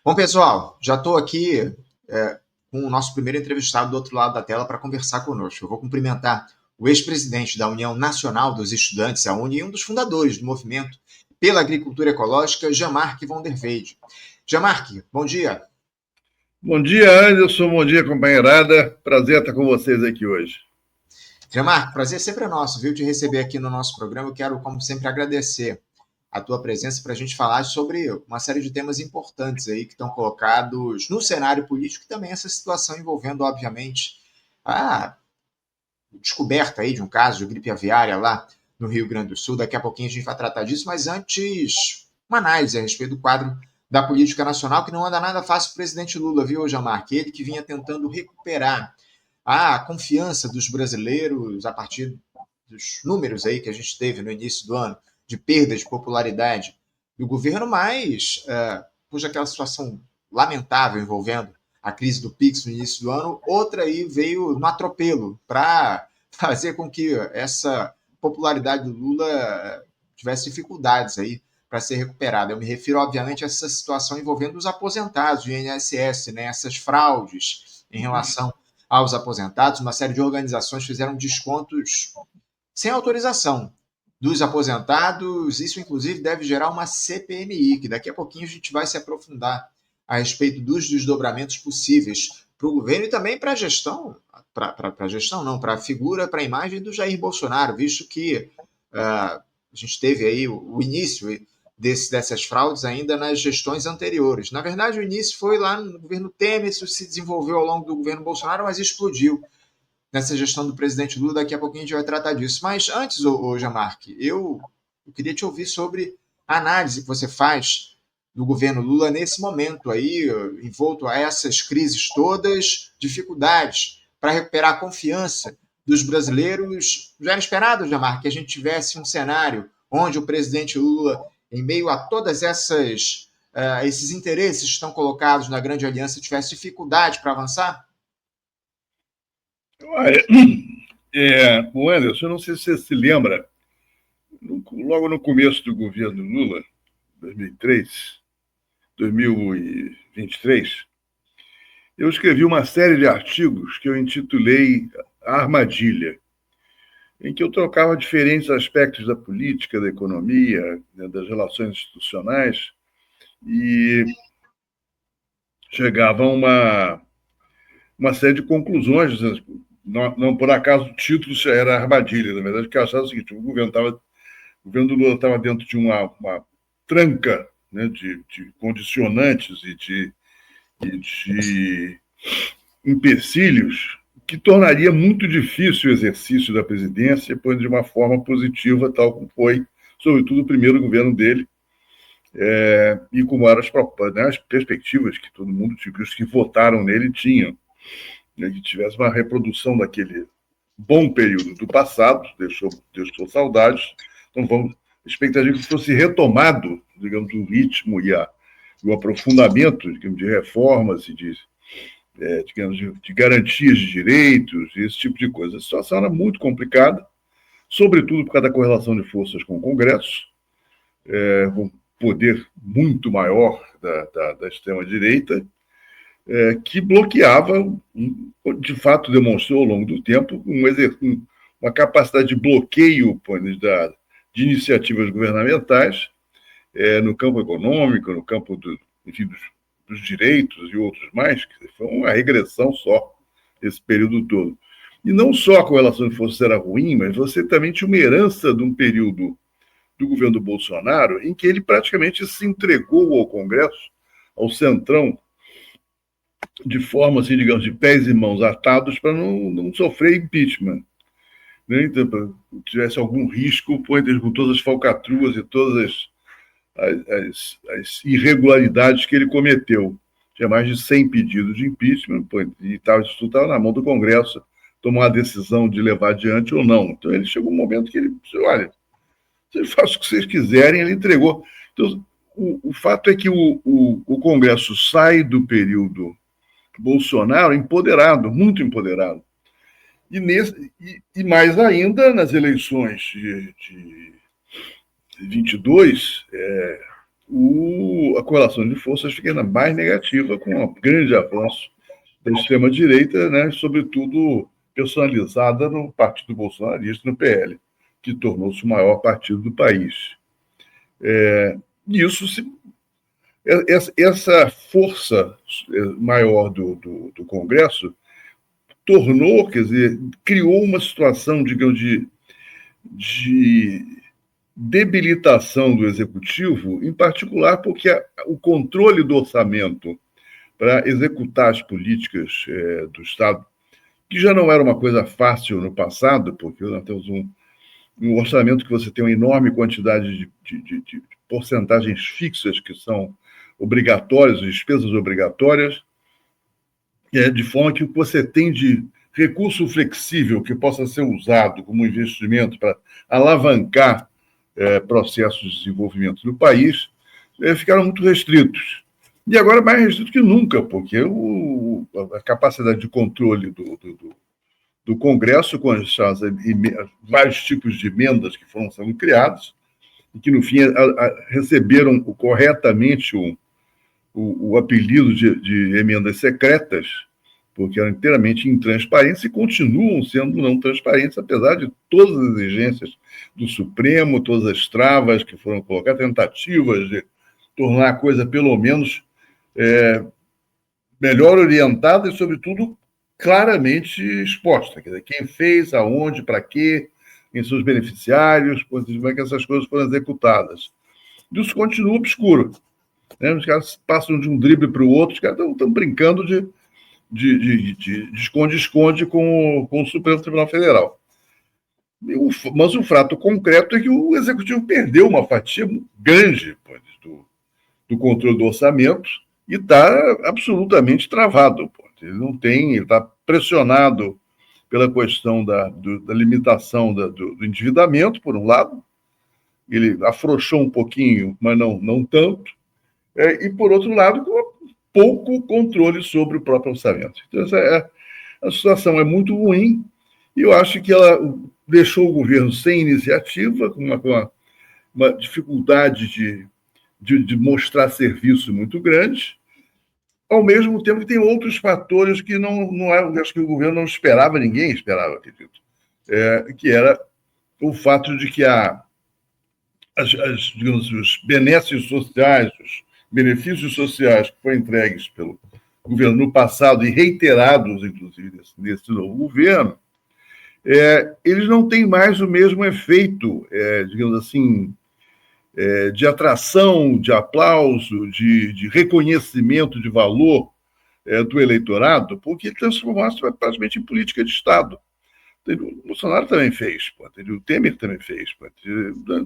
Bom, pessoal, já estou aqui com o nosso primeiro entrevistado do outro lado da tela para conversar conosco. Eu vou cumprimentar o ex-presidente da União Nacional dos Estudantes, a UNE, e um dos fundadores do movimento pela agricultura ecológica, Jean-Marc von der Weyde. Jean-Marc, bom dia. Bom dia, Anderson. Bom dia, companheirada. Prazer estar com vocês aqui hoje. Jean-Marc, prazer sempre é nosso, viu, te receber aqui no nosso programa. Eu quero, como sempre, agradecer a tua presença para a gente falar sobre uma série de temas importantes aí que estão colocados no cenário político e também essa situação envolvendo, obviamente, a descoberta aí de um caso de gripe aviária lá no Rio Grande do Sul. Daqui a pouquinho a gente vai tratar disso, mas antes, uma análise a respeito do quadro da política nacional, que não anda nada fácil o presidente Lula, viu, Jean-Marc? Ele que vinha tentando recuperar a confiança dos brasileiros a partir dos números aí que a gente teve no início do ano, de perda de popularidade do governo, mas cuja aquela situação lamentável envolvendo a crise do Pix no início do ano, outra aí veio no atropelo para fazer com que essa popularidade do Lula tivesse dificuldades aí para ser recuperada. Eu me refiro, obviamente, a essa situação envolvendo os aposentados do INSS, né? Essas fraudes em relação aos aposentados. Uma série de organizações fizeram descontos sem autorização dos aposentados. Isso, inclusive, deve gerar uma CPMI, que daqui a pouquinho a gente vai se aprofundar a respeito dos desdobramentos possíveis para o governo e também para a gestão, para a gestão não, para a figura, para a imagem do Jair Bolsonaro, visto que a gente teve aí o início dessas fraudes ainda nas gestões anteriores. Na verdade, o início foi lá no governo Temer, isso se desenvolveu ao longo do governo Bolsonaro, mas explodiu nessa gestão do presidente Lula. Daqui a pouquinho a gente vai tratar disso. Mas antes, Jean-Marc, eu queria te ouvir sobre a análise que você faz do governo Lula nesse momento aí, envolto a essas crises todas, dificuldades para recuperar a confiança dos brasileiros. Já era esperado, Jean-Marc, que a gente tivesse um cenário onde o presidente Lula, em meio a todas esses interesses que estão colocados na grande aliança, tivesse dificuldade para avançar? Olha, o Anderson, eu não sei se você se lembra, logo no começo do governo Lula, 2023, eu escrevi uma série de artigos que eu intitulei A Armadilha, em que eu trocava diferentes aspectos da política, da economia, das relações institucionais, e chegava a uma série de conclusões. Não por acaso o título era Armadilha, na verdade, que eu achava o seguinte: o governo do Lula estava dentro de uma tranca, né, de condicionantes e de empecilhos que tornaria muito difícil o exercício da presidência, pois de uma forma positiva, tal como foi, sobretudo, o primeiro governo dele, e como eram as perspectivas que todo mundo, os que votaram nele, tinham, né, que tivesse uma reprodução daquele bom período do passado, deixou saudades. Então, a expectativa que fosse retomado, digamos, o ritmo e o aprofundamento, digamos, de reformas e digamos, de garantias de direitos, esse tipo de coisa. A situação era muito complicada, sobretudo por causa da correlação de forças com o Congresso, com um poder muito maior da extrema-direita, que bloqueava, de fato demonstrou ao longo do tempo, uma capacidade de bloqueio de iniciativas governamentais no campo econômico, no campo dos direitos e outros mais, que foi uma regressão só esse período todo. E não só a correlação de forças era ruim, mas você também tinha uma herança de um período do governo do Bolsonaro em que ele praticamente se entregou ao Congresso, ao Centrão, de forma, assim, digamos, de pés e mãos atados para não sofrer impeachment. Né? Então, tivesse algum risco, com todas as falcatruas e todas as irregularidades que ele cometeu. Tinha mais de 100 pedidos de impeachment, e isso estava na mão do Congresso tomar a decisão de levar adiante ou não. Então, ele chegou um momento que ele disse: olha, vocês façam o que vocês quiserem, ele entregou. Então, o fato é que o Congresso sai do período Bolsonaro empoderado, muito empoderado. E mais ainda, nas eleições de 22, a correlação de forças fica ainda mais negativa, com um grande avanço da extrema-direita, né, sobretudo personalizada no Partido Bolsonarista, no PL, que tornou-se o maior partido do país. Essa força maior do Congresso tornou, quer dizer, criou uma situação, digamos, de debilitação do Executivo, em particular porque o controle do orçamento para executar as políticas do Estado, que já não era uma coisa fácil no passado, porque nós temos um orçamento que você tem uma enorme quantidade de porcentagens fixas que são obrigatórias, despesas obrigatórias, de forma que o que você tem de recurso flexível que possa ser usado como investimento para alavancar processos de desenvolvimento do país, ficaram muito restritos. E agora mais restrito que nunca, porque a capacidade de controle do Congresso, com as vários tipos de emendas que foram sendo criadas, e que, no fim, receberam corretamente o apelido de emendas secretas, porque eram inteiramente intransparentes e continuam sendo não transparentes, apesar de todas as exigências do Supremo, todas as travas que foram colocadas, tentativas de tornar a coisa, pelo menos, melhor orientada e, sobretudo, claramente exposta. Quer dizer, quem fez, aonde, para quê, em seus beneficiários, como é que essas coisas foram executadas. Isso continua obscuro. Né? Os caras passam de um drible para o outro, os caras estão brincando de esconde-esconde com o Supremo Tribunal Federal. Mas o fato concreto é que o Executivo perdeu uma fatia grande do controle do orçamento e está absolutamente travado. Ele está pressionado pela questão da limitação do endividamento, por um lado, ele afrouxou um pouquinho, mas não tanto, e, por outro lado, com pouco controle sobre o próprio orçamento. Então, a situação é muito ruim, e eu acho que ela deixou o governo sem iniciativa, com uma dificuldade de mostrar serviço muito grande, ao mesmo tempo que tem outros fatores que acho que o governo não esperava, ninguém esperava, acredito, que era o fato de que digamos, os benesses sociais, os benefícios sociais que foram entregues pelo governo no passado e reiterados, inclusive, nesse novo governo, eles não têm mais o mesmo efeito, digamos assim, de atração, de aplauso, de reconhecimento de valor do eleitorado, porque transformou-se praticamente em política de Estado. O Bolsonaro também fez, o Temer também fez,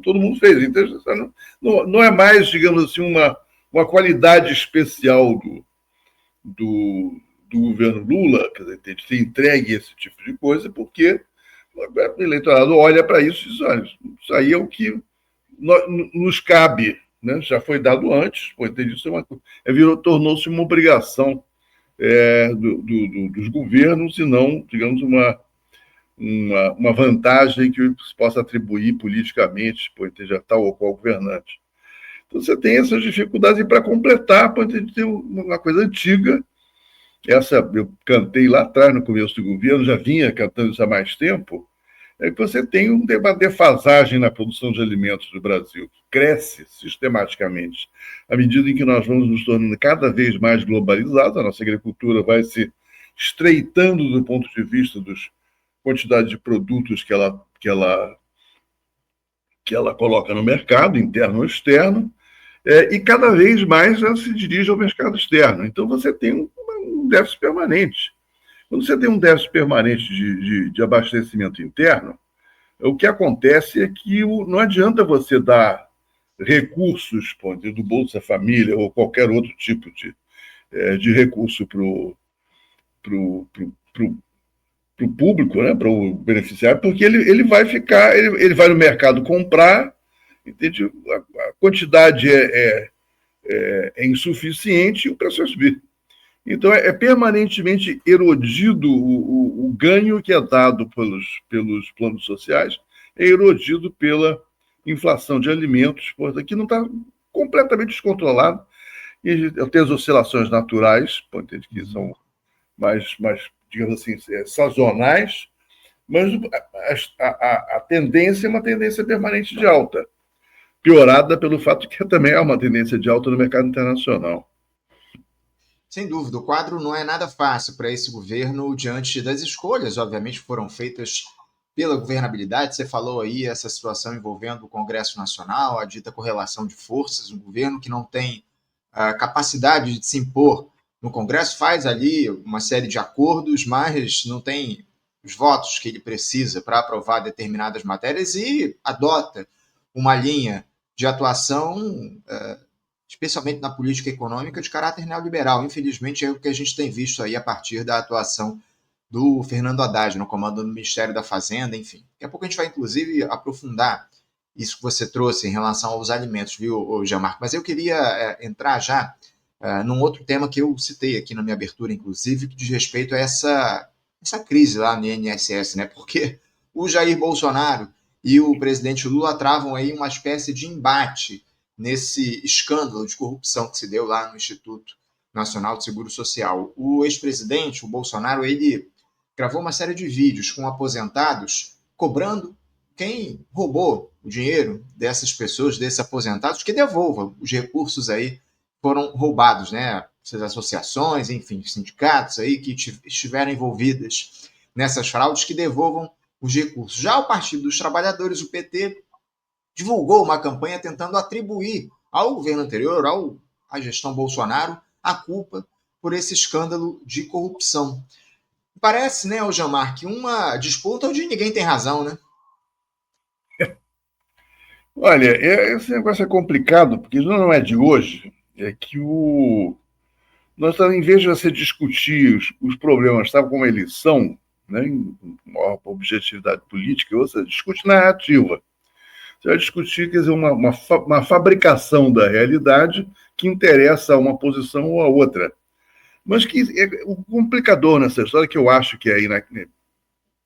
todo mundo fez. Então, não é mais, digamos assim, uma qualidade especial do governo Lula, quer dizer, de ser entregue esse tipo de coisa, porque o eleitorado olha para isso e diz, olha, isso aí é o que nos cabe, né? Já foi dado antes, tornou-se uma obrigação dos governos e não, digamos, uma vantagem que se possa atribuir politicamente, já tal ou qual governante. Então, você tem essas dificuldades, e para completar, ter uma coisa antiga, eu cantei lá atrás, no começo do governo, já vinha cantando isso há mais tempo, que você tem uma defasagem na produção de alimentos do Brasil, que cresce sistematicamente. À medida em que nós vamos nos tornando cada vez mais globalizados, a nossa agricultura vai se estreitando do ponto de vista das quantidades de produtos que ela coloca no mercado, interno ou externo, e cada vez mais ela se dirige ao mercado externo. Então, você tem um déficit permanente. Quando você tem um déficit permanente de abastecimento interno, o que acontece é que não adianta você dar recursos do Bolsa Família ou qualquer outro tipo de recurso para o público, né, para o beneficiário, porque ele vai no mercado comprar, entende? A quantidade é insuficiente e o preço vai subir. Então, é permanentemente erodido o ganho que é dado pelos planos sociais, é erodido pela inflação de alimentos, que não está completamente descontrolado, e tem as oscilações naturais, que são mais digamos assim, sazonais, mas a tendência é uma tendência permanente de alta, piorada pelo fato que também há uma tendência de alta no mercado internacional. Sem dúvida, o quadro não é nada fácil para esse governo diante das escolhas, obviamente, que foram feitas pela governabilidade. Você falou aí essa situação envolvendo o Congresso Nacional, a dita correlação de forças, um governo que não tem a capacidade de se impor no Congresso, faz ali uma série de acordos, mas não tem os votos que ele precisa para aprovar determinadas matérias e adota uma linha de atuação especialmente na política econômica, de caráter neoliberal. Infelizmente, é o que a gente tem visto aí a partir da atuação do Fernando Haddad no comando do Ministério da Fazenda, enfim. Daqui a pouco a gente vai, inclusive, aprofundar isso que você trouxe em relação aos alimentos, viu, Jean-Marc? Mas eu queria entrar já num outro tema que eu citei aqui na minha abertura, inclusive, que diz respeito a essa crise lá no INSS, né? Porque o Jair Bolsonaro e o presidente Lula travam aí uma espécie de embate nesse escândalo de corrupção que se deu lá no Instituto Nacional de Seguro Social. O ex-presidente, o Bolsonaro, ele gravou uma série de vídeos com aposentados cobrando quem roubou o dinheiro dessas pessoas, desses aposentados, que devolvam os recursos aí foram roubados, né? Essas associações, enfim, sindicatos aí que estiveram envolvidas nessas fraudes, que devolvam os recursos. Já o Partido dos Trabalhadores, o PT, divulgou uma campanha tentando atribuir ao governo anterior, à gestão Bolsonaro, a culpa por esse escândalo de corrupção. Parece, né, Jean-Marc, uma disputa onde ninguém tem razão, né? Olha, esse negócio é complicado, porque não é de hoje, é que nós, em vez de você discutir os problemas tal como eles são, né, em maior objetividade política, você discute narrativa. Você vai discutir, quer dizer, uma fabricação da realidade que interessa a uma posição ou a outra. Mas que o complicador nessa história, que eu acho que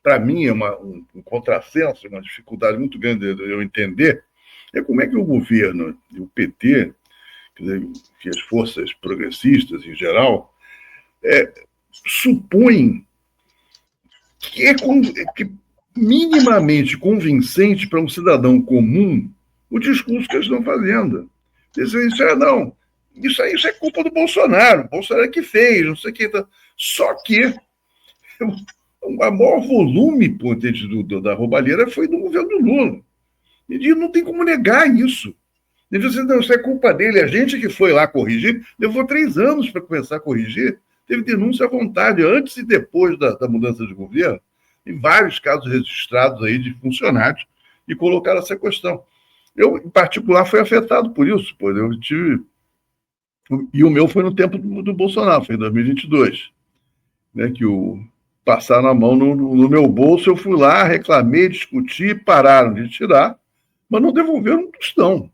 para mim é um contrassenso, uma dificuldade muito grande de eu entender, é como é que o governo, o PT, quer dizer, que as forças progressistas em geral, supõem que que minimamente convincente para um cidadão comum o discurso que eles estão fazendo. Dizem isso, não, isso é culpa do Bolsonaro, o Bolsonaro que fez, não sei o que. Só que o maior volume da roubalheira foi do governo do Lula. E não tem como negar isso. Ele disse, não, isso é culpa dele, a gente que foi lá corrigir, levou 3 anos para começar a corrigir, teve denúncia à vontade, antes e depois da mudança de governo. Em vários casos registrados aí de funcionários e colocaram essa questão. Eu, em particular, fui afetado por isso, pois eu tive... E o meu foi no tempo do Bolsonaro, foi em 2022, né, que passaram a mão no meu bolso, eu fui lá, reclamei, discuti, pararam de tirar, mas não devolveram um tostão.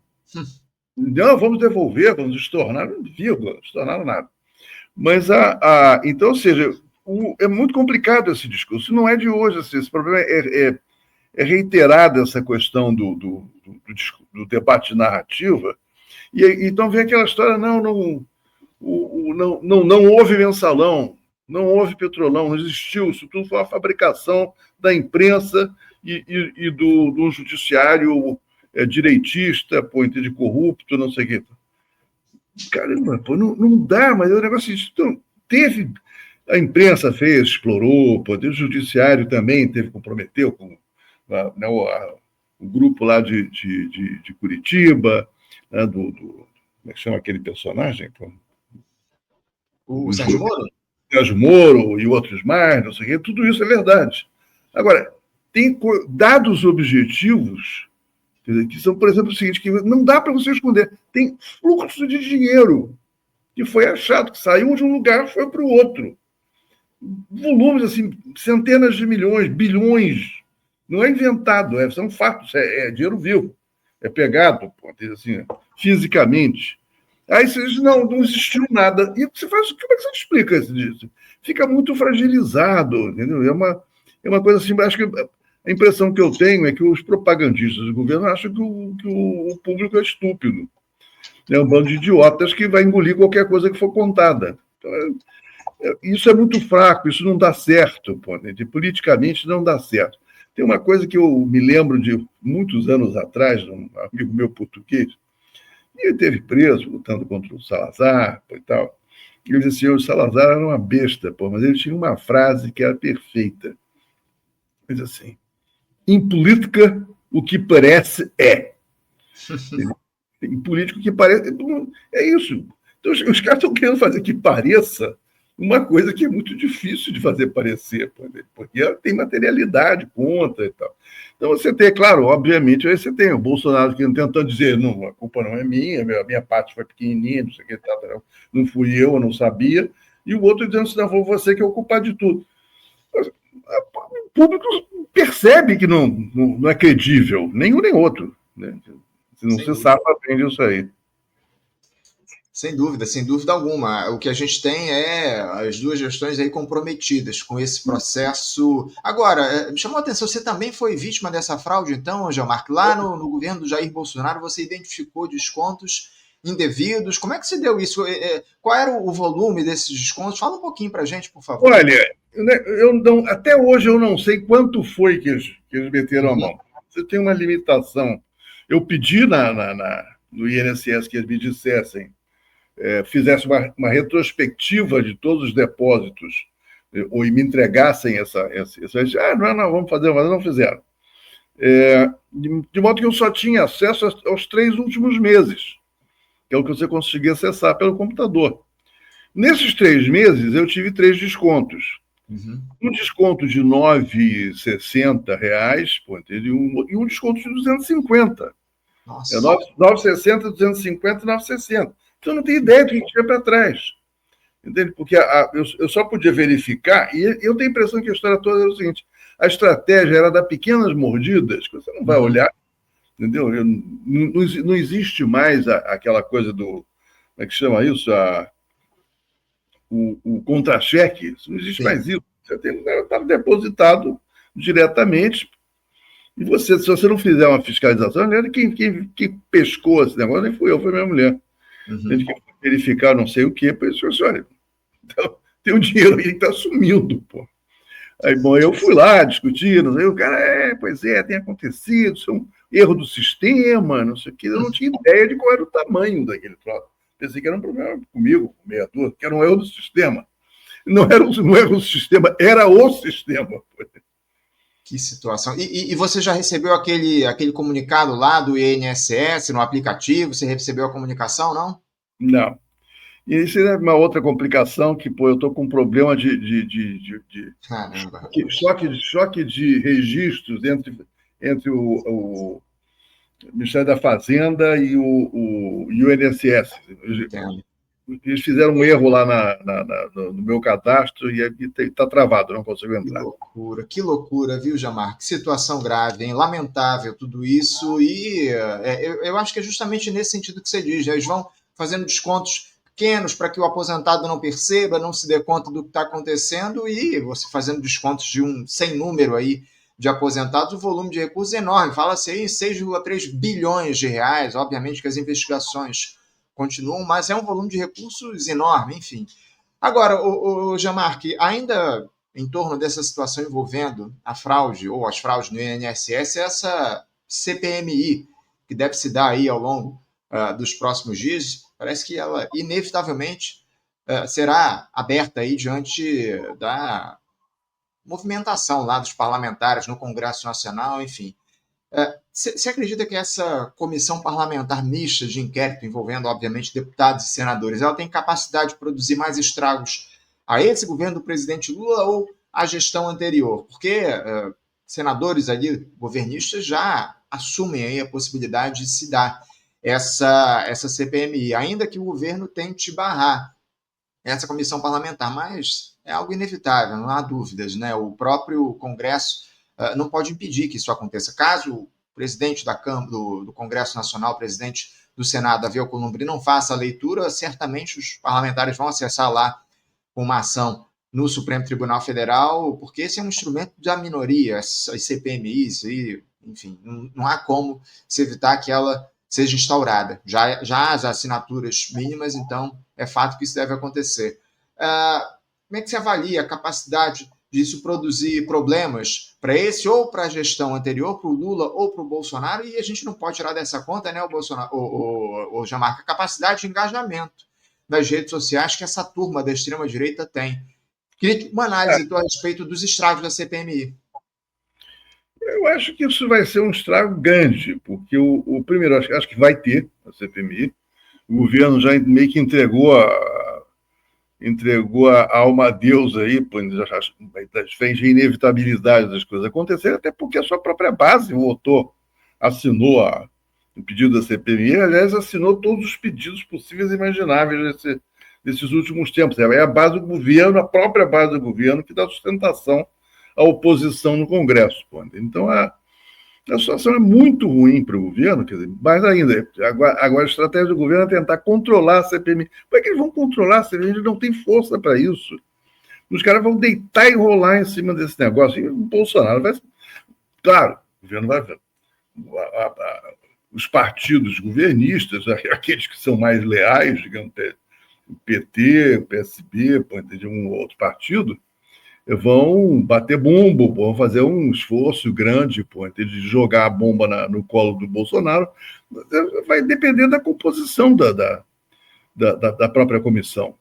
Não, vamos devolver, vamos estornar, vírgula, estornaram nada. Mas, então, ou seja, é muito complicado esse discurso. Não é de hoje. Assim, esse problema é reiterado, essa questão do debate de narrativa. E então vem aquela história, não houve mensalão, não houve petrolão, não existiu. Isso tudo foi uma fabricação da imprensa e do judiciário direitista, de corrupto, não sei o quê. Caramba, não dá, mas é um negócio assim. Então, teve... A imprensa fez, explorou, o Poder Judiciário também comprometeu com o grupo lá de Curitiba, né, como é que chama aquele personagem? O Sérgio Moro? Sérgio Moro e outros mais, não sei o quê, tudo isso é verdade. Agora, tem dados objetivos, que são, por exemplo, o seguinte, que não dá para você esconder. Tem fluxo de dinheiro que foi achado, que saiu de um lugar e foi para o outro. Volumes, assim, centenas de milhões, bilhões. Não é inventado, são fatos, é dinheiro vivo. É pegado, assim, fisicamente. Aí você diz, não existiu nada. E você faz, como é que você explica isso? Fica muito fragilizado, entendeu? É uma coisa assim, acho que a impressão que eu tenho é que os propagandistas do governo acham que o público é estúpido. É um bando de idiotas que vai engolir qualquer coisa que for contada. Então, isso é muito fraco, isso não dá certo, pô, né? Politicamente não dá certo. Tem uma coisa que eu me lembro de muitos anos atrás, um amigo meu português, e ele esteve preso lutando contra o Salazar e tal. Ele disse assim, o Salazar era uma besta, pô, mas ele tinha uma frase que era perfeita. Ele disse assim, em política, o que parece é. Em político, o que parece é isso. Então, os caras estão querendo fazer que pareça uma coisa que é muito difícil de fazer parecer, porque tem materialidade, conta e tal. Então, você tem, claro, obviamente, aí você tem o Bolsonaro que tentando dizer, não, a culpa não é minha, a minha parte foi pequenininha, não sei o que, não fui eu não sabia, e o outro dizendo, se não for você que é o culpado de tudo. O público percebe que não é credível, nenhum nem outro, né? Se não se sabe, aprende isso aí. Sem dúvida alguma. O que a gente tem é as duas gestões aí comprometidas com esse processo. Agora, me chamou a atenção, você também foi vítima dessa fraude, então, Gilmar? Lá no governo do Jair Bolsonaro, você identificou descontos indevidos. Como é que se deu isso? Qual era o volume desses descontos? Fala um pouquinho para a gente, por favor. Olha, até hoje eu não sei quanto foi que eles meteram a mão. Você tem uma limitação. Eu pedi no INSS que eles me dissessem, fizesse uma retrospectiva de todos os depósitos, ou me entregassem essa não, vamos fazer, mas não fizeram. De modo que eu só tinha acesso aos 3 últimos meses, que é o que você conseguia acessar pelo computador. Nesses 3 meses, eu tive 3 descontos. Um desconto de R$ 9,60 e um desconto de 250. Nossa. 9,60, 250 e 9,60. Então, eu não tenho ideia do que tinha para trás. Entende? Porque eu só podia verificar, e eu tenho a impressão que a história toda é o seguinte: a estratégia era dar pequenas mordidas, que você não vai olhar, entendeu? Não existe mais aquela coisa do. Como é que chama isso? O contra-cheque. Não existe mais isso. Você estava depositado diretamente. E você, se você não fizer uma fiscalização, quem pescou esse negócio nem fui eu, foi minha mulher. Tem que verificar não sei o quê, para isso, olha, então, tem um dinheiro aí que está sumindo, pô. Aí, bom, eu fui lá discutindo, aí o cara, pois é, tem acontecido, isso é um erro do sistema, não sei o quê. Eu não tinha ideia de qual era o tamanho daquele troço. Pensei que era um problema comigo, com o meador, que era um erro do sistema. Não era um erro do sistema, era o sistema, pô. Que situação. E você já recebeu aquele comunicado lá do INSS no aplicativo? Você recebeu a comunicação, não? Não. E isso é uma outra complicação que, pô, eu estou com um problema de choque de registros entre o Ministério da Fazenda e o INSS. Entendo. Eles fizeram um erro lá no meu cadastro e está travado, não consigo entrar. Que loucura, viu, Gilmar? Que situação grave, hein? Lamentável tudo isso. E eu acho que é justamente nesse sentido que você diz, né? Eles vão fazendo descontos pequenos para que o aposentado não perceba, não se dê conta do que está acontecendo, e você fazendo descontos de um sem número aí de aposentados, o volume de recursos é enorme. Fala-se aí em 6,3 bilhões de reais. Obviamente que as investigações continuam, mas é um volume de recursos enorme, enfim. Agora, o Gilmar, ainda em torno dessa situação envolvendo a fraude ou as fraudes no INSS, essa CPMI, que deve se dar aí ao longo dos próximos dias, parece que ela inevitavelmente será aberta aí diante da movimentação lá dos parlamentares no Congresso Nacional, enfim. Você acredita que essa comissão parlamentar mista de inquérito, envolvendo, obviamente, deputados e senadores, ela tem capacidade de produzir mais estragos a esse governo do presidente Lula ou à gestão anterior? Porque senadores ali, governistas, já assumem aí a possibilidade de se dar essa CPMI, ainda que o governo tente barrar essa comissão parlamentar, mas é algo inevitável, não há dúvidas, né? O próprio Congresso não pode impedir que isso aconteça. Caso o presidente da Câmara, do Congresso Nacional, o presidente do Senado, Davi Alcolumbre, não faça a leitura, certamente os parlamentares vão acessar lá uma ação no Supremo Tribunal Federal, porque esse é um instrumento da minoria, as CPMIs, e, enfim, não há como se evitar que ela seja instaurada. Já as assinaturas mínimas, então é fato que isso deve acontecer. Como é que você avalia a capacidade disso produzir problemas para esse ou para a gestão anterior, para o Lula ou para o Bolsonaro? E a gente não pode tirar dessa conta, né, o Bolsonaro, o Jamarca, a capacidade de engajamento das redes sociais que essa turma da extrema-direita tem. Queria uma análise a respeito dos estragos da CPMI. Eu acho que isso vai ser um estrago grande, porque o primeiro, acho que vai ter a CPMI. O governo já meio que entregou a alma a Deus aí, fez a inevitabilidade das coisas acontecerem, até porque a sua própria base assinou o pedido da CPMI, aliás, assinou todos os pedidos possíveis e imagináveis desses últimos tempos. É a base do governo, a própria base do governo, que dá sustentação à oposição no Congresso. Então, a situação é muito ruim para o governo, quer dizer, mais ainda, agora a estratégia do governo é tentar controlar a CPMI. Como é que eles vão controlar a CPMI? Eles não têm força para isso. Os caras vão deitar e rolar em cima desse negócio. E o Bolsonaro vai... Claro, o governo vai ver. Os partidos governistas, aqueles que são mais leais, digamos, o PT, o PSB, de um outro partido, vão bater bomba, vão fazer um esforço grande de jogar a bomba no colo do Bolsonaro. Vai depender da composição da própria comissão.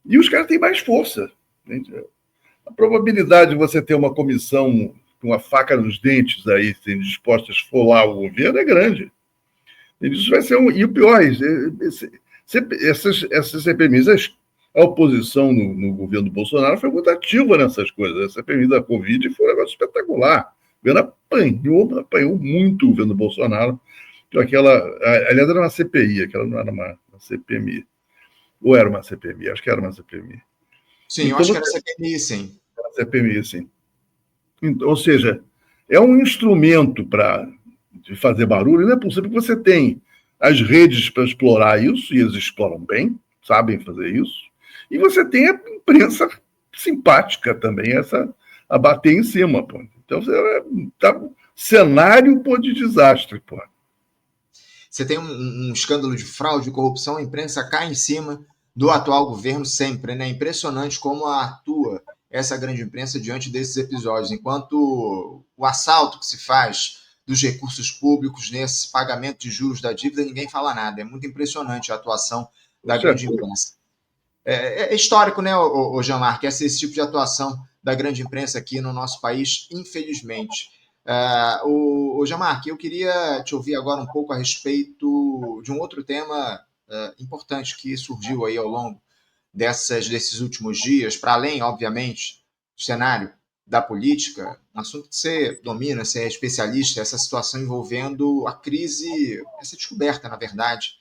E os caras têm mais força. A probabilidade de você ter uma comissão com uma faca nos dentes aí, disposta a esfolar o governo, é grande. Isso vai ser E o pior, essas CPMIs, a oposição no governo do Bolsonaro foi muito ativa nessas coisas. A CPMI da Covid foi um negócio espetacular. O governo apanhou muito o governo do Bolsonaro. Aliás, era uma CPI, aquela não era uma CPMI. Ou era uma CPMI? Acho que era uma CPMI. Sim, eu acho que era CPMI, sim. Era CPMI, sim. Então, ou seja, é um instrumento de fazer barulho. Não é possível que você tem as redes para explorar isso, e eles exploram bem, sabem fazer isso. E você tem a imprensa simpática também, a bater em cima. Então, cenário de desastre. Você tem um escândalo de fraude e corrupção, a imprensa cai em cima do atual governo sempre. É impressionante como atua essa grande imprensa diante desses episódios, enquanto o assalto que se faz dos recursos públicos nesse pagamento de juros da dívida, ninguém fala nada. É muito impressionante a atuação da grande imprensa. É histórico, né, o Jean-Marc, esse tipo de atuação da grande imprensa aqui no nosso país, infelizmente. O Jean-Marc, eu queria te ouvir agora um pouco a respeito de um outro tema importante que surgiu aí ao longo desses últimos dias, para além, obviamente, do cenário da política, um assunto que você domina, você é especialista, essa situação envolvendo a crise, essa descoberta, na verdade,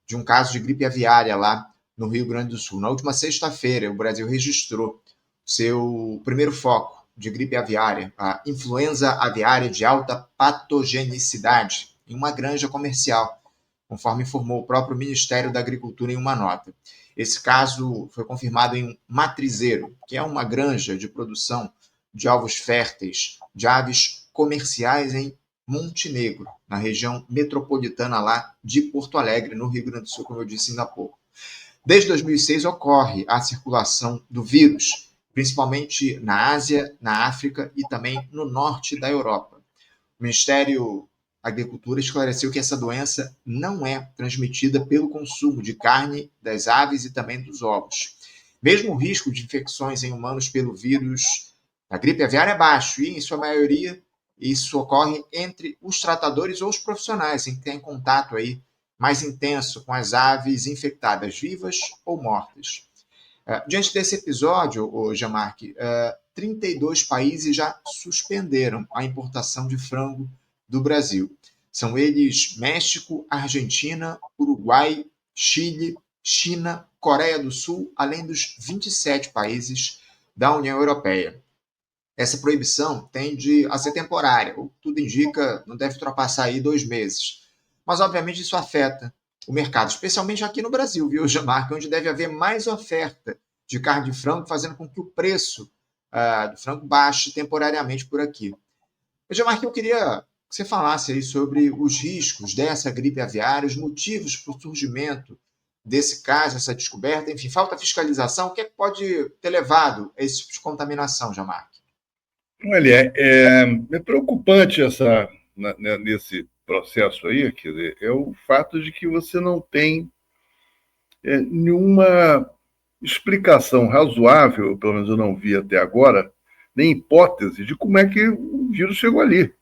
de um caso de gripe aviária lá no Rio Grande do Sul. Na última sexta-feira, o Brasil registrou seu primeiro foco de gripe aviária, a influenza aviária de alta patogenicidade, em uma granja comercial, conforme informou o próprio Ministério da Agricultura em uma nota. Esse caso foi confirmado em Matrizeiro, que é uma granja de produção de ovos férteis de aves comerciais em Montenegro, na região metropolitana lá de Porto Alegre, no Rio Grande do Sul, como eu disse ainda há pouco. Desde 2006 ocorre a circulação do vírus, principalmente na Ásia, na África e também no norte da Europa. O Ministério da Agricultura esclareceu que essa doença não é transmitida pelo consumo de carne das aves e também dos ovos. Mesmo o risco de infecções em humanos pelo vírus da gripe aviária é baixo e, em sua maioria, isso ocorre entre os tratadores ou os profissionais em que tem contato aí mais intenso com as aves infectadas, vivas ou mortas. Diante desse episódio, Jean-Marc, 32 países já suspenderam a importação de frango do Brasil. São eles México, Argentina, Uruguai, Chile, China, Coreia do Sul, além dos 27 países da União Europeia. Essa proibição tende a ser temporária, o que tudo indica, não deve ultrapassar aí 2 meses. Mas, obviamente, isso afeta o mercado, especialmente aqui no Brasil, viu, Jean-Marc, onde deve haver mais oferta de carne de frango, fazendo com que o preço do frango baixe temporariamente por aqui. Jean-Marc, eu queria que você falasse aí sobre os riscos dessa gripe aviária, os motivos para o surgimento desse caso, essa descoberta, enfim, falta fiscalização, o que é que pode ter levado a esse tipo de contaminação, Jamarque? Olha, é preocupante nesse processo aí, quer dizer, é o fato de que você não tem nenhuma explicação razoável, pelo menos eu não vi até agora, nem hipótese de como é que o vírus chegou ali.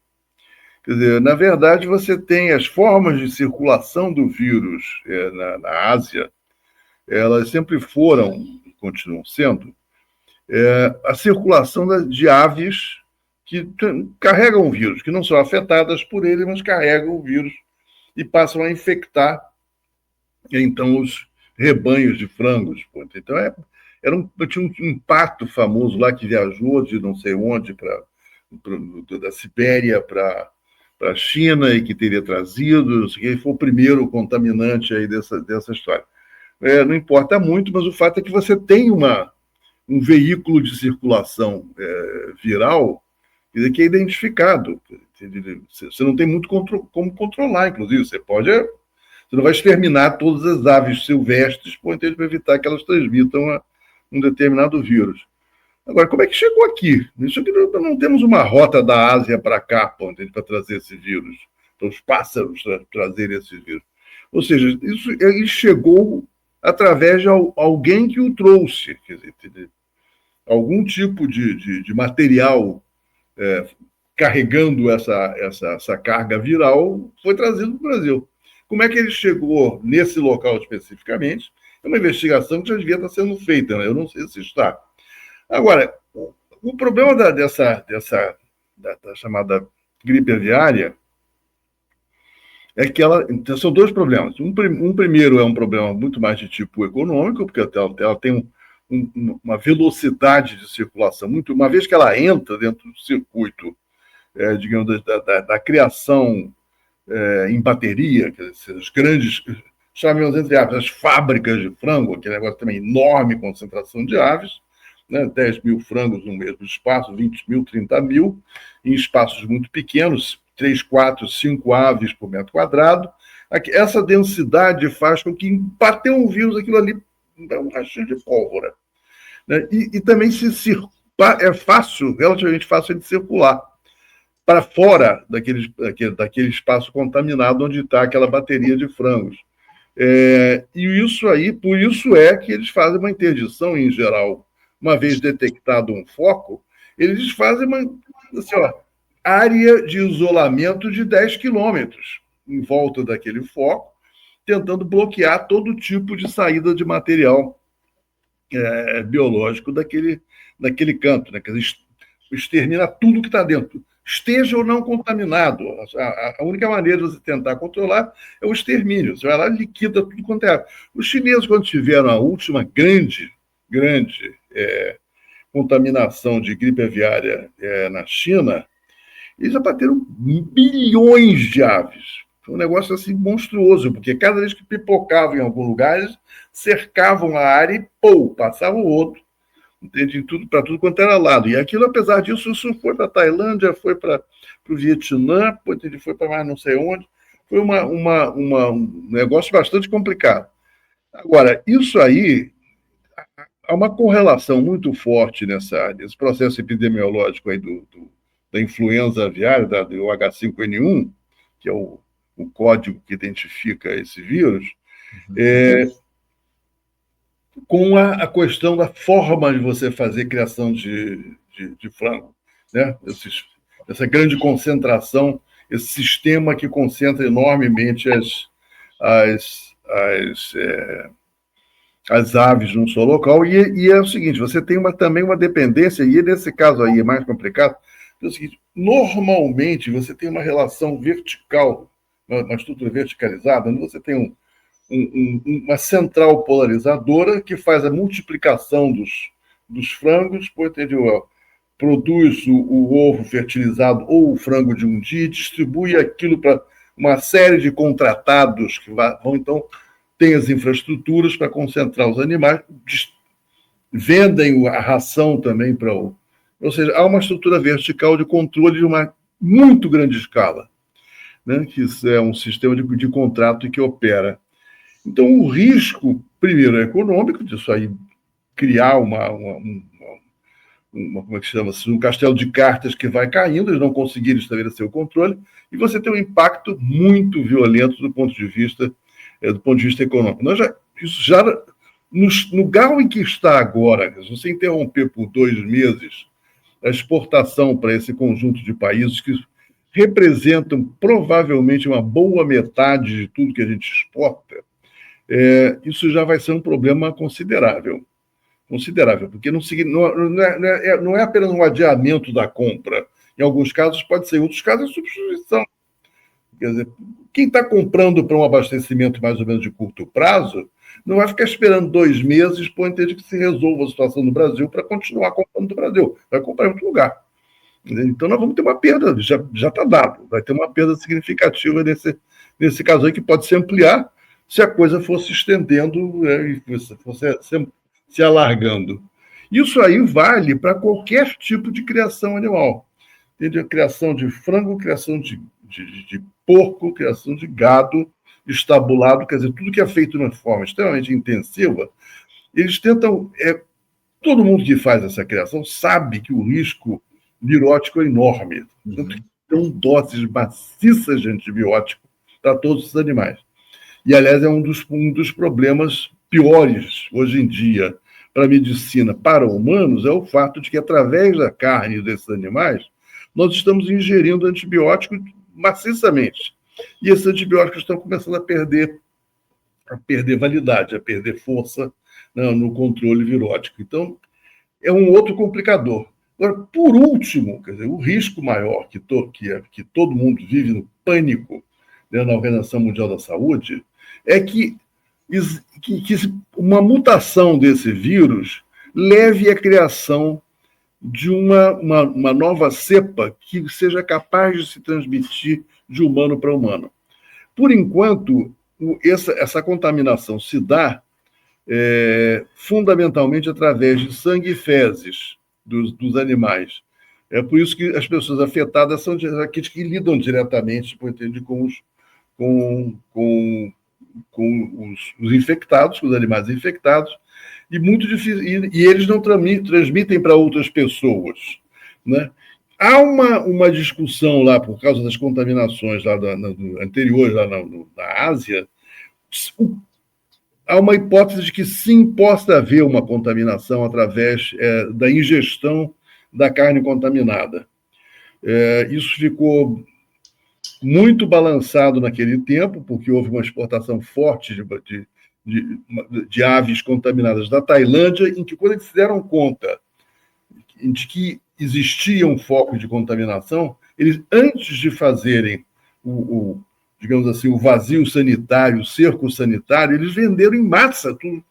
Quer dizer, na verdade, você tem as formas de circulação do vírus na Ásia, elas sempre foram e continuam sendo a circulação de aves que carregam o vírus, que não são afetadas por ele, mas carregam o vírus e passam a infectar, então, os rebanhos de frangos. Então, tinha um pato famoso lá que viajou de não sei onde, da Sibéria para a China e que teria trazido, ele foi o primeiro contaminante aí dessa história. Não importa muito, mas o fato é que você tem um veículo de circulação viral que é identificado. Você não tem muito como controlar, inclusive. Você não vai exterminar todas as aves silvestres para evitar que elas transmitam um determinado vírus. Agora, como é que chegou aqui? Isso aqui não temos uma rota da Ásia para cá para trazer esse vírus, para os pássaros trazerem esse vírus. Ou seja, ele chegou através de alguém que o trouxe, quer dizer, algum tipo de material carregando essa carga viral foi trazido para o Brasil. Como é que ele chegou nesse local especificamente? É uma investigação que já devia estar sendo feita, né? Eu não sei se está. Agora, o problema da chamada gripe aviária é que são dois problemas. Um primeiro é um problema muito mais de tipo econômico, porque ela tem uma velocidade de circulação uma vez que ela entra dentro do circuito, digamos, da criação em bateria, quer dizer, as grandes, chamamos entre aspas, as fábricas de frango, aquele negócio também enorme concentração de aves, né, 10 mil frangos no mesmo espaço, 20 mil, 30 mil, em espaços muito pequenos, 3, 4, 5 aves por metro quadrado. Essa densidade faz com que bater um vírus, aquilo ali é um rachinho de pólvora. Né? E também é fácil, relativamente fácil de circular para fora daquele espaço contaminado onde está aquela bateria de frangos. E isso aí, por isso é que eles fazem uma interdição em geral. Uma vez detectado um foco, eles fazem uma área de isolamento de 10 quilômetros em volta daquele foco, tentando bloquear todo tipo de saída de material biológico daquele canto, né? Quer dizer, extermina tudo que está dentro, esteja ou não contaminado. A única maneira de você tentar controlar é o extermínio. Você vai lá e liquida tudo quanto é. Os chineses, quando tiveram a última grande contaminação de gripe aviária na China, eles abateram bilhões de aves. Foi um negócio assim monstruoso, porque cada vez que pipocavam em algum lugar, eles cercavam a área e passavam o outro. Entende? Para tudo quanto era lado. E aquilo, apesar disso, isso foi para a Tailândia, foi para o Vietnã, foi para mais não sei onde. Foi um negócio bastante complicado. Agora, isso aí, há uma correlação muito forte nesse processo epidemiológico aí da influenza aviária, do H5N1, que é o código que identifica esse vírus, com a questão da forma de você fazer criação de frango, né? Essa grande concentração, esse sistema que concentra enormemente as aves num só local, e é o seguinte, você tem também uma dependência, e nesse caso aí é mais complicado, é o seguinte, normalmente você tem uma relação vertical, uma estrutura verticalizada, onde você tem uma central polarizadora que faz a multiplicação dos frangos, produz o ovo fertilizado ou o frango de um dia, distribui aquilo para uma série de contratados que vão, então, tem as infraestruturas para concentrar os animais, vendem a ração também ou seja, há uma estrutura vertical de controle de uma muito grande escala. né, que é um sistema de contrato que opera. Então, o risco, primeiro, é econômico, disso aí criar como é que chama-se, um castelo de cartas que vai caindo, eles não conseguiram estabelecer o controle, e você tem um impacto muito violento do ponto de vista econômico. Isso já no grau em que está agora, se você interromper por 2 meses a exportação para esse conjunto de países que representam provavelmente uma boa metade de tudo que a gente exporta, isso já vai ser um problema considerável, porque não é apenas um adiamento da compra. Em alguns casos pode ser, em outros casos é substituição. Quer dizer, quem está comprando para um abastecimento mais ou menos de curto prazo não vai ficar esperando 2 meses para entender que se resolva a situação no Brasil para continuar comprando do Brasil. Vai comprar em outro lugar. Então nós vamos ter uma perda, já está dado, vai ter uma perda significativa nesse caso aí, que pode se ampliar se a coisa for se estendendo e for se alargando. Isso aí vale para qualquer tipo de criação animal. Entendeu? Criação de frango, criação de porco, criação de gado, estabulado, quer dizer, tudo que é feito de uma forma extremamente intensiva, eles tentam... todo mundo que faz essa criação sabe que o risco virótico é enorme. Então, doses maciças de antibiótico para todos os animais. E, aliás, é um dos problemas piores hoje em dia para a medicina para humanos, é o fato de que, através da carne desses animais, nós estamos ingerindo antibióticos maciçamente. E esses antibióticos estão começando a perder validade, a perder força, né, no controle virótico. Então, é um outro complicador. Agora, por último, quer dizer, o risco maior que todo mundo vive no pânico, né, na Organização Mundial da Saúde, é que uma mutação desse vírus leve à criação de uma nova cepa que seja capaz de se transmitir de humano para humano. Por enquanto, essa contaminação se dá fundamentalmente através de sangue e fezes dos animais. É por isso que as pessoas afetadas são aqueles que lidam diretamente com os infectados, com os animais infectados, e muito difícil, e eles não transmitem para outras pessoas, né? Há uma discussão lá, por causa das contaminações lá anteriores lá na Ásia, há uma hipótese de que sim possa haver uma contaminação através da ingestão da carne contaminada. Isso ficou muito balançado naquele tempo, porque houve uma exportação forte de aves contaminadas da Tailândia, em que, quando eles se deram conta de que existia um foco de contaminação, eles, antes de fazerem digamos assim, o vazio sanitário, o cerco sanitário, eles venderam em massa tudo,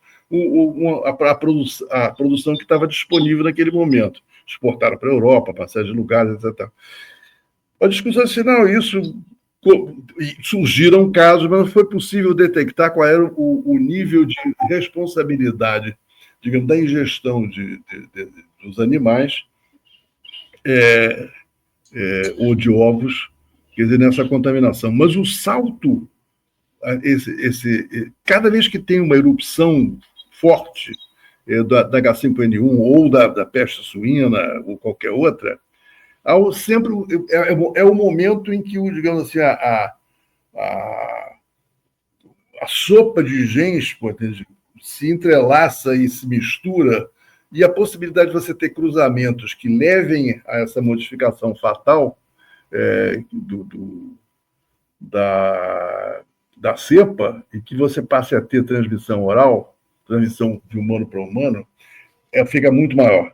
a produção que estava disponível naquele momento. Exportaram para a Europa, para série de lugares, etc. A discussão assim, não, isso... Surgiram casos, mas não foi possível detectar qual era o nível de responsabilidade, digamos, da ingestão dos animais ou de ovos, quer dizer, nessa contaminação. Mas o salto, cada vez que tem uma erupção forte da H5N1 ou da peste suína ou qualquer outra, sempre é o momento em que, digamos assim, a sopa de genes se entrelaça e se mistura, e a possibilidade de você ter cruzamentos que levem a essa modificação fatal da cepa, e que você passe a ter transmissão oral, transmissão de humano para humano, fica muito maior.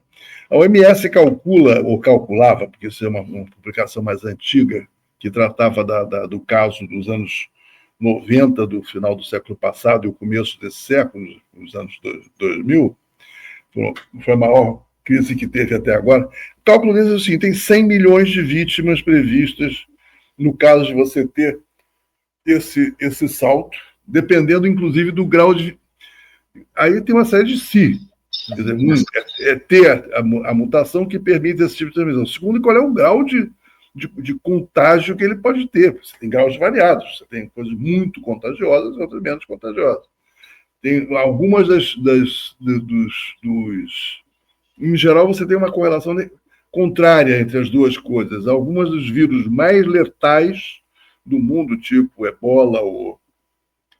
A OMS calcula, ou calculava, porque isso é uma publicação mais antiga, que tratava do caso dos anos 90, do final do século passado e o começo desse século, nos anos 2000, foi a maior crise que teve até agora. O cálculo deles é o seguinte: tem 100 milhões de vítimas previstas no caso de você ter esse salto, dependendo, inclusive, do grau de... Aí tem uma série de si. Quer dizer, ter a mutação que permite esse tipo de transmissão. Segundo, qual é o grau de de contágio que ele pode ter. Você tem graus variados, você tem coisas muito contagiosas e outras menos contagiosas. Tem algumas em geral, você tem uma correlação contrária entre as duas coisas. Algumas dos vírus mais letais do mundo, tipo ebola,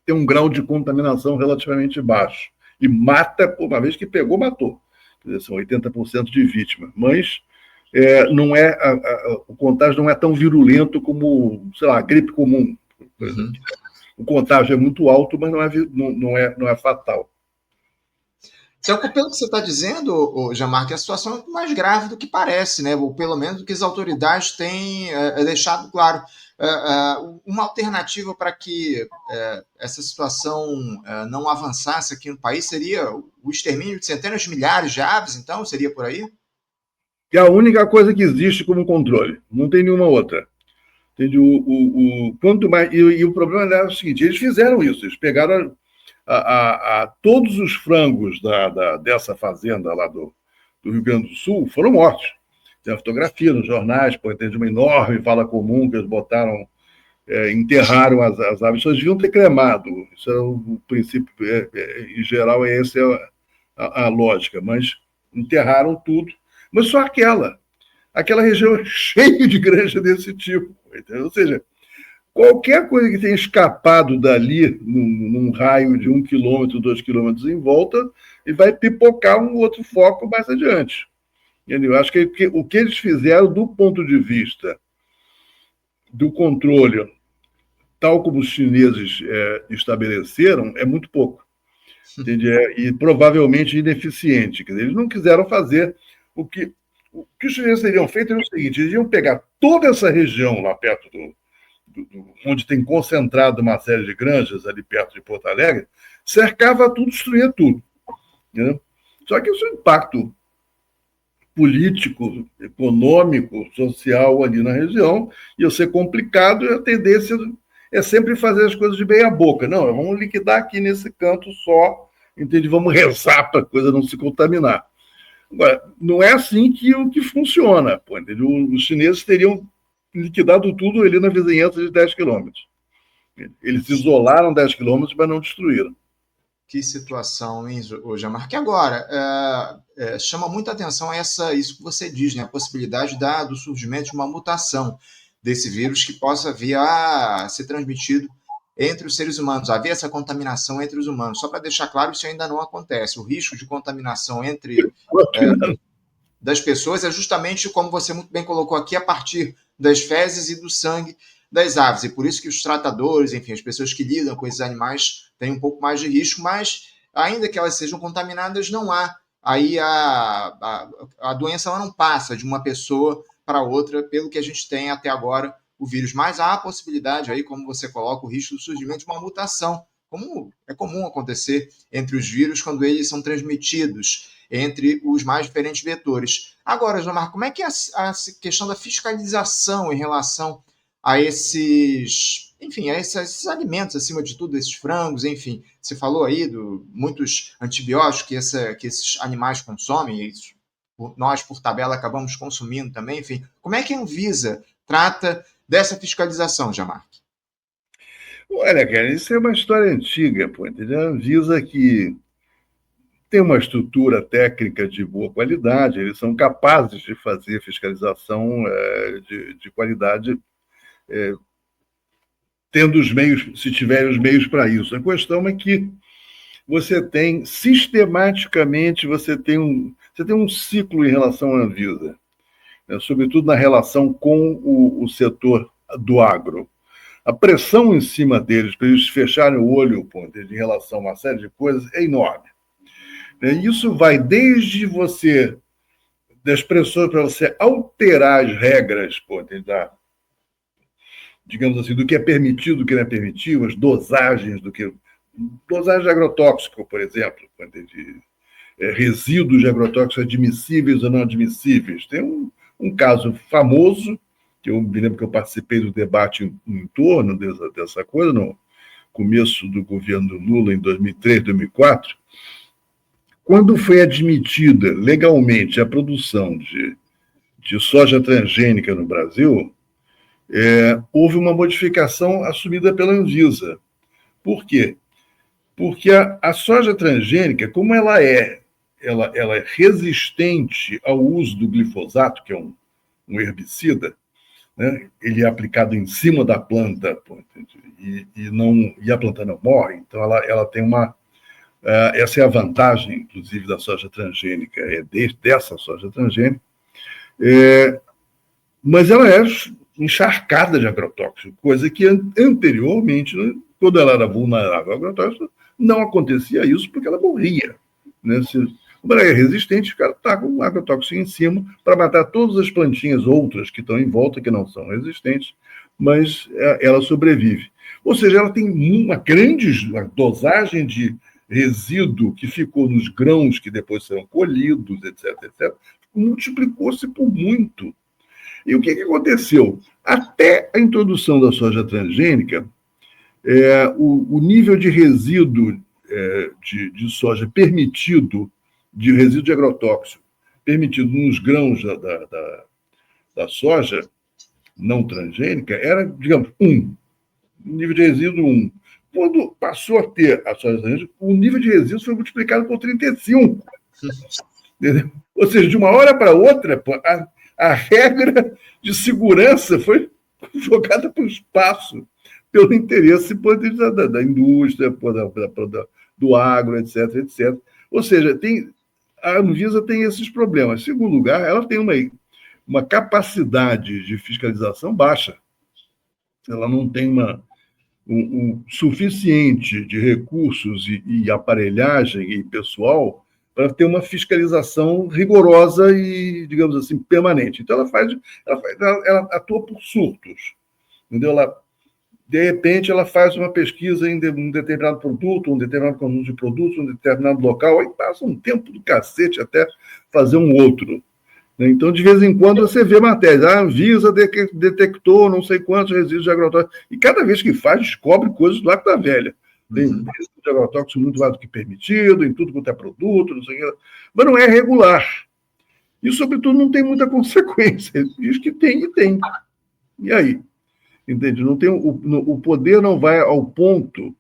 tem um grau de contaminação relativamente baixo. E mata, uma vez que pegou, matou. Quer dizer, são 80% de vítimas. Mas não o contágio não é tão virulento como, sei lá, a gripe comum. Por exemplo. O contágio é muito alto, mas não é fatal. Então, pelo que você está dizendo, Jean-Marc, a situação é mais grave do que parece, né? Ou pelo menos do que as autoridades têm deixado claro. Uma alternativa para que essa situação não avançasse aqui no país seria o extermínio de centenas de milhares de aves, então? Seria por aí? É a única coisa que existe como controle. Não tem nenhuma outra. Entende? Quanto mais, e o problema é o seguinte, eles fizeram isso, eles pegaram todos os frangos dessa fazenda lá do Rio Grande do Sul foram mortos. Tem a fotografia nos jornais, tem uma enorme vala comum que eles botaram, enterraram as aves, eles deviam ter cremado. Isso é o princípio, em geral, essa é a lógica, mas enterraram tudo, mas só aquela região é cheia de granja desse tipo. Entendeu? Ou seja, qualquer coisa que tenha escapado dali, num raio de 1 quilômetro, 2 quilômetros em volta, ele vai pipocar um outro foco mais adiante. Entendeu? Acho que o que eles fizeram do ponto de vista do controle, tal como os chineses estabeleceram, é muito pouco. E provavelmente ineficiente. Quer dizer, eles não quiseram fazer o que os chineses teriam feito é o seguinte: eles iam pegar toda essa região lá perto onde tem concentrado uma série de granjas, ali perto de Porto Alegre, cercava tudo, destruía tudo. Entendeu? Só que isso é um impacto político, econômico, social ali na região, ia ser complicado, e a tendência é sempre fazer as coisas de meia boca. Não, vamos liquidar aqui nesse canto só, entende? Vamos rezar para a coisa não se contaminar. Agora, não é assim que funciona. Os chineses teriam liquidado tudo ali na vizinhança de 10 quilômetros. Eles isolaram 10 quilômetros, mas não destruíram. Que situação, hein, Jean-Marc? Agora, chama muita atenção isso que você diz, né? A possibilidade do surgimento de uma mutação desse vírus que possa vir a ser transmitido entre os seres humanos, haver essa contaminação entre os humanos. Só para deixar claro, isso ainda não acontece. O risco de contaminação das pessoas é justamente, como você muito bem colocou aqui, a partir das fezes e do sangue das aves. E por isso que os tratadores, enfim, as pessoas que lidam com esses animais têm um pouco mais de risco, mas ainda que elas sejam contaminadas, não há. Aí a doença ela não passa de uma pessoa para outra, pelo que a gente tem até agora, o vírus. Mas há a possibilidade, aí, como você coloca, o risco do surgimento de uma mutação, como é comum acontecer entre os vírus quando eles são transmitidos entre os mais diferentes vetores. Agora, Jean-Marc, como é que é a questão da fiscalização em relação a esses alimentos, acima de tudo, esses frangos, enfim, você falou aí muitos antibióticos que esses animais consomem, e nós, por tabela, acabamos consumindo também, enfim. Como é que a Anvisa trata dessa fiscalização, Jean-Marc? Olha, cara, isso é uma história antiga, entendeu? A Anvisa que tem uma estrutura técnica de boa qualidade, eles são capazes de fazer fiscalização de qualidade tendo os meios, se tiverem os meios para isso. A questão é que você tem, sistematicamente, você tem um ciclo em relação à Anvisa, né, sobretudo na relação com o setor do agro. A pressão em cima deles, para eles fecharem o olho em relação a uma série de coisas, é enorme. Isso vai desde das pressões para você alterar as regras, digamos assim, do que é permitido, do que não é permitido, as dosagens dosagem de agrotóxico, por exemplo, de resíduos de agrotóxicos admissíveis ou não admissíveis. Tem um caso famoso, que eu me lembro que eu participei do debate em torno dessa coisa, no começo do governo Lula, em 2003, 2004, quando foi admitida legalmente a produção de soja transgênica no Brasil, houve uma modificação assumida pela Anvisa. Por quê? Porque a soja transgênica, como ela é resistente ao uso do glifosato, que é um herbicida, né? Ele é aplicado em cima da planta e a planta não morre, então ela tem uma... essa é a vantagem, inclusive, da soja transgênica, dessa soja transgênica, mas ela é encharcada de agrotóxico, coisa que anteriormente, quando ela era vulnerável ao agrotóxico, não acontecia isso porque ela morria, né? Como ela é resistente, o cara está com um agrotóxico em cima para matar todas as plantinhas outras que estão em volta, que não são resistentes, mas ela sobrevive. Ou seja, ela tem uma grande dosagem de resíduo que ficou nos grãos que depois serão colhidos, etc., multiplicou-se por muito. E o que aconteceu? Até a introdução da soja transgênica, o nível de resíduo de soja permitido, de resíduo de agrotóxico, permitido nos grãos da soja não transgênica, era, digamos, 1. Nível de resíduo 1. Quando passou a ter a soja transgênica, o nível de resíduo foi multiplicado por 35. Entendeu? Ou seja, de uma hora para outra, a regra de segurança foi jogada para o espaço pelo interesse da indústria, do agro, etc. Ou seja, a Anvisa tem esses problemas. Em segundo lugar, ela tem uma capacidade de fiscalização baixa. Ela não tem um suficiente de recursos e aparelhagem e pessoal para ter uma fiscalização rigorosa e, digamos assim, permanente. Então, ela atua por surtos. Entendeu? De repente, ela faz uma pesquisa em um determinado produto, um determinado conjunto de produtos, um determinado local, aí passa um tempo do cacete até fazer um outro. Então, de vez em quando, você vê matérias. A Anvisa detectou não sei quantos resíduos de agrotóxico. E cada vez que faz, descobre coisas do arco da velha. Tem resíduos de agrotóxico muito mais do que permitido, em tudo quanto é produto, não sei o que. Mas não é regular. E, sobretudo, não tem muita consequência. Diz que tem e tem. E aí? Entende? Não tem, o poder não vai ao ponto,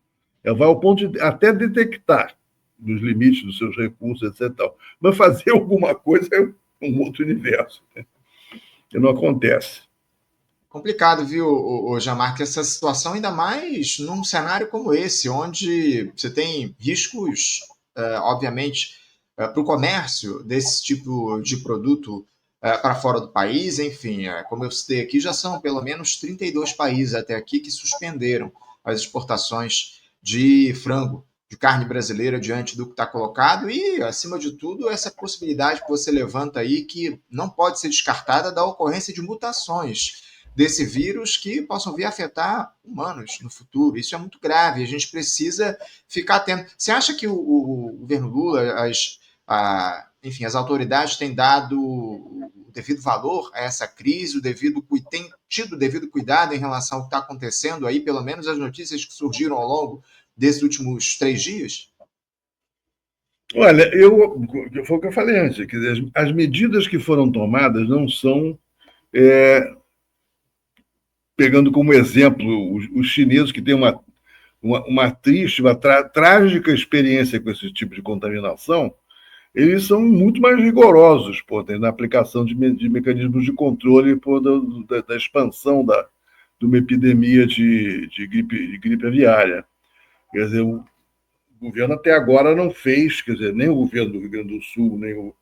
vai ao ponto de até detectar os limites dos seus recursos, etc. Mas fazer alguma coisa é um outro universo, né? Que não acontece. Complicado, viu, Jamar, que essa situação, ainda mais num cenário como esse, onde você tem riscos, obviamente, para o comércio desse tipo de produto para fora do país. Enfim, como eu citei aqui, já são pelo menos 32 países até aqui que suspenderam as exportações de frango, de carne brasileira, diante do que está colocado. E, acima de tudo, essa possibilidade que você levanta aí, que não pode ser descartada, da ocorrência de mutações desse vírus que possam vir a afetar humanos no futuro. Isso é muito grave, a gente precisa ficar atento. Você acha que o governo Lula, enfim, as autoridades têm dado o devido valor a essa crise, tem tido o devido cuidado em relação ao que está acontecendo aí, pelo menos as notícias que surgiram ao longo desses últimos 3 dias? Olha, foi o que eu falei antes, quer dizer, as medidas que foram tomadas não são, pegando como exemplo os chineses, que têm uma triste, trágica experiência com esse tipo de contaminação. Eles são muito mais rigorosos na aplicação de mecanismos de controle da expansão de uma epidemia de gripe aviária. Quer dizer, o governo até agora não fez, quer dizer, nem o governo do Rio Grande do Sul, nem o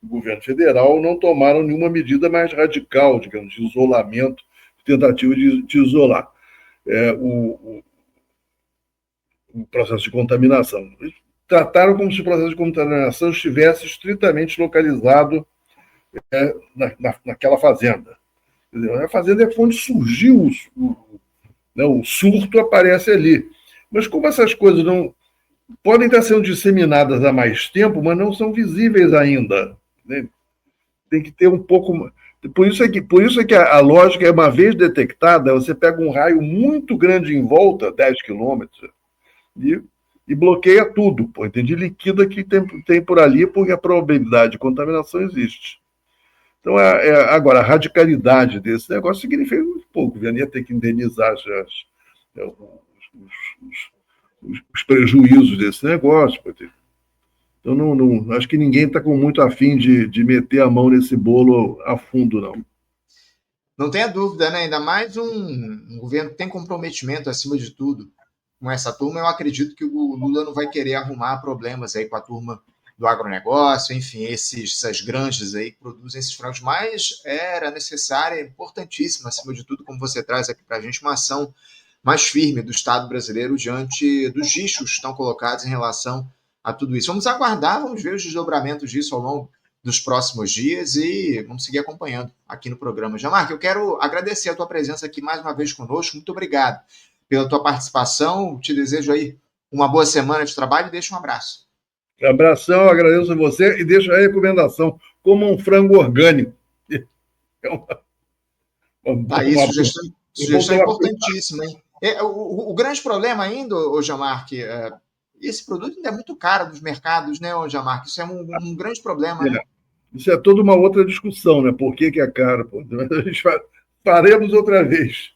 governo federal não tomaram nenhuma medida mais radical, digamos, de isolamento, tentativa de isolar o processo de contaminação. Trataram como se o processo de contaminação estivesse estritamente localizado naquela fazenda. Quer dizer, a fazenda é onde surgiu o surto, aparece ali. Mas como essas coisas não podem estar sendo disseminadas há mais tempo, mas não são visíveis ainda, né? Tem que ter um pouco... Por isso é que a lógica é, uma vez detectada, você pega um raio muito grande em volta, 10 quilômetros, e bloqueia tudo, entende? Liquida que tem por ali, porque a probabilidade de contaminação existe. Então, agora, a radicalidade desse negócio significa muito pouco. O governo ia ter que indenizar os prejuízos desse negócio. Então, acho que ninguém está com muito afim de meter a mão nesse bolo a fundo, não. Não tenha dúvida, né? Ainda mais um governo que tem comprometimento acima de tudo com essa turma. Eu acredito que o Lula não vai querer arrumar problemas aí com a turma do agronegócio, enfim, essas granjas aí que produzem esses frangos, mas era necessária, importantíssima, acima de tudo, como você traz aqui para a gente, uma ação mais firme do Estado brasileiro diante dos riscos que estão colocados em relação a tudo isso. Vamos aguardar, vamos ver os desdobramentos disso ao longo dos próximos dias e vamos seguir acompanhando aqui no programa. Jean-Marc, eu quero agradecer a tua presença aqui mais uma vez conosco, muito obrigado pela tua participação, te desejo aí uma boa semana de trabalho e deixo um abraço. Abração, agradeço a você e deixo a recomendação, como um frango orgânico. É Tá aí, sugestão importantíssima, hein? O grande problema ainda, ô Jean-Marc, esse produto ainda é muito caro nos mercados, né, ô Jean-Marc? Isso é um grande problema, né? Isso é toda uma outra discussão, né? Por que é caro? Pô? A gente faremos outra vez.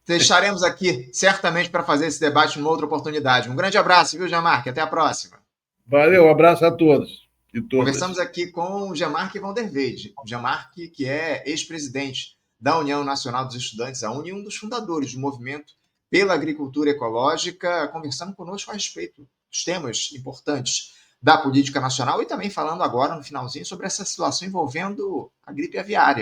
Deixaremos aqui, certamente, para fazer esse debate numa outra oportunidade. Um grande abraço, viu, Jean-Marc? Até a próxima. Valeu, um abraço a todos e todas. Conversamos aqui com o Jean-Marc Vanderweide. O Jean-Marc, que é ex-presidente da União Nacional dos Estudantes, a UNE, um dos fundadores do movimento pela agricultura ecológica, conversando conosco a respeito dos temas importantes da política nacional e também falando agora, no finalzinho, sobre essa situação envolvendo a gripe aviária.